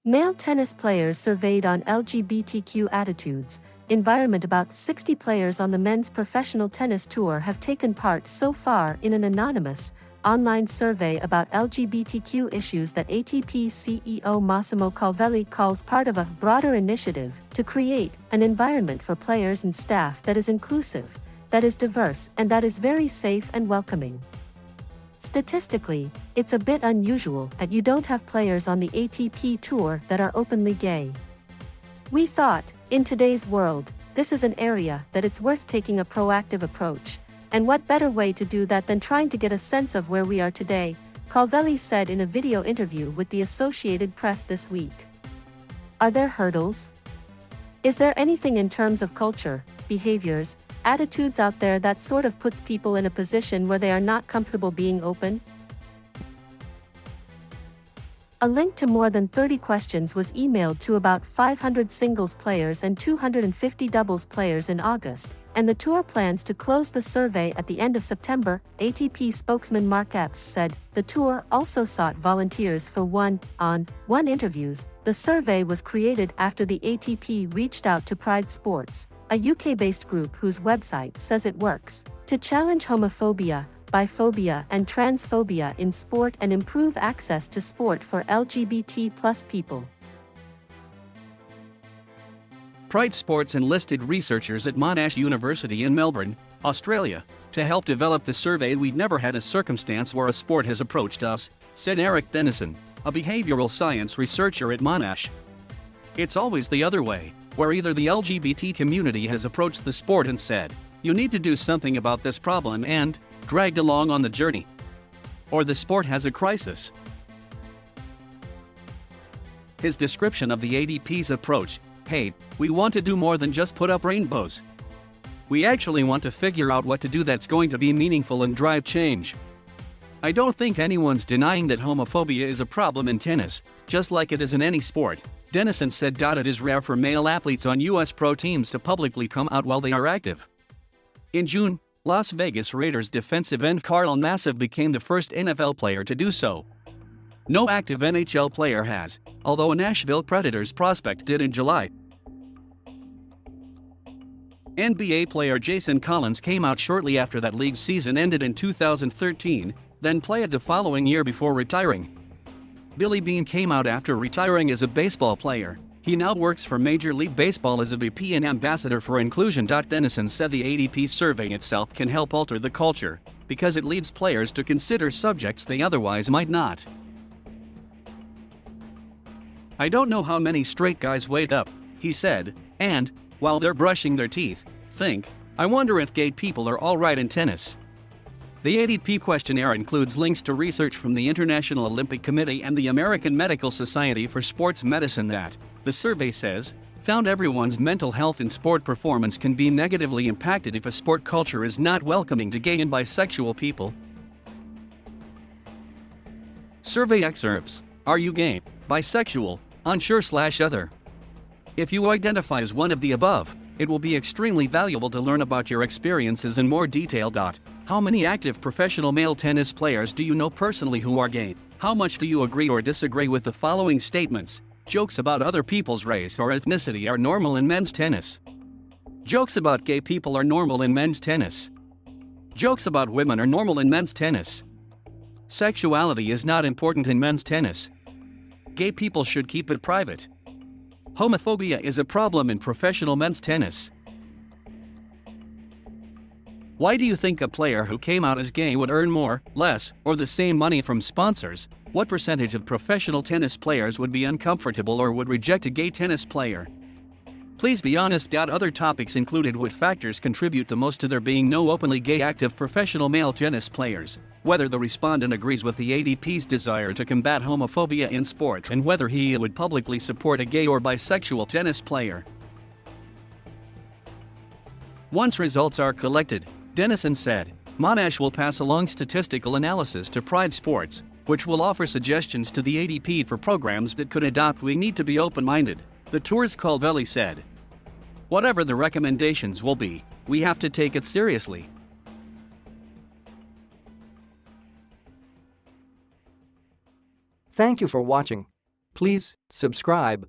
Male tennis players surveyed on LGBTQ attitudes. Environment. About 60 players on the men's professional tennis tour have taken part so far in an anonymous, online survey about LGBTQ issues that ATP CEO Massimo Calvelli calls part of a broader initiative to create an environment for players and staff that is inclusive, that is diverse, and that is very safe and welcoming. Statistically, it's a bit unusual that you don't have players on the ATP Tour that are openly gay. We thought, in today's world, this is an area that it's worth taking a proactive approach, and what better way to do that than trying to get a sense of where we are today, Calvelli said in a video interview with the Associated Press this week. Are there hurdles? Is there anything in terms of culture, behaviors, attitudes out there that sort of puts people in a position where they are not comfortable being open? A link to more than 30 questions was emailed to about 500 singles players and 250 doubles players in August, and the tour plans to close the survey at the end of September, ATP spokesman Mark Epps said. The tour also sought volunteers for one-on-one interviews. The survey was created after the ATP reached out to Pride Sports, a UK-based group whose website says it works to challenge homophobia, biphobia and transphobia in sport and improve access to sport for LGBT+ people. Pride Sports enlisted researchers at Monash University in Melbourne, Australia, to help develop the survey. We've never had a circumstance where a sport has approached us, said Eric Dennison, a behavioral science researcher at Monash. It's always the other way, where either the LGBT community has approached the sport and said, "You need to do something about this problem," and dragged along on the journey, or the sport has a crisis. His description of the ATP's approach: "Hey, we want to do more than just put up rainbows. We actually want to figure out what to do that's going to be meaningful and drive change." I don't think anyone's denying that homophobia is a problem in tennis, just like it is in any sport, Dennison said. It is rare for male athletes on U.S. pro teams to publicly come out while they are active. In June, Las Vegas Raiders defensive end Carl Nassib became the first NFL player to do so. No active NHL player has, although a Nashville Predators prospect did in July. NBA player Jason Collins came out shortly after that league's season ended in 2013, then played the following year before retiring. Billy Beane came out after retiring as a baseball player. He now works for Major League Baseball as a VP and ambassador for inclusion. Dennison said the ATP survey itself can help alter the culture, because it leads players to consider subjects they otherwise might not. "I don't know how many straight guys wake up," he said, "and, while they're brushing their teeth, think, I wonder if gay people are alright in tennis." The ATP questionnaire includes links to research from the International Olympic Committee and the American Medical Society for Sports Medicine that, the survey says, found everyone's mental health and sport performance can be negatively impacted if a sport culture is not welcoming to gay and bisexual people. Survey excerpts: Are you gay, bisexual, unsure/other? If you identify as one of the above, it will be extremely valuable to learn about your experiences in more detail. How many active professional male tennis players do you know personally who are gay? How much do you agree or disagree with the following statements? Jokes about other people's race or ethnicity are normal in men's tennis. Jokes about gay people are normal in men's tennis. Jokes about women are normal in men's tennis. Sexuality is not important in men's tennis. Gay people should keep it private. Homophobia is a problem in professional men's tennis. Why do you think a player who came out as gay would earn more, less, or the same money from sponsors? What percentage of professional tennis players would be uncomfortable or would reject a gay tennis player? Please be honest. Other topics included what factors contribute the most to there being no openly gay active professional male tennis players, whether the respondent agrees with the ATP's desire to combat homophobia in sport, and whether he would publicly support a gay or bisexual tennis player. Once results are collected, Dennison said, Monash will pass along statistical analysis to Pride Sports, which will offer suggestions to the ATP for programs that could adopt. We need to be open-minded, the tour's Calvelli said. Whatever the recommendations will be, we have to take it seriously. Thank you for watching. Please subscribe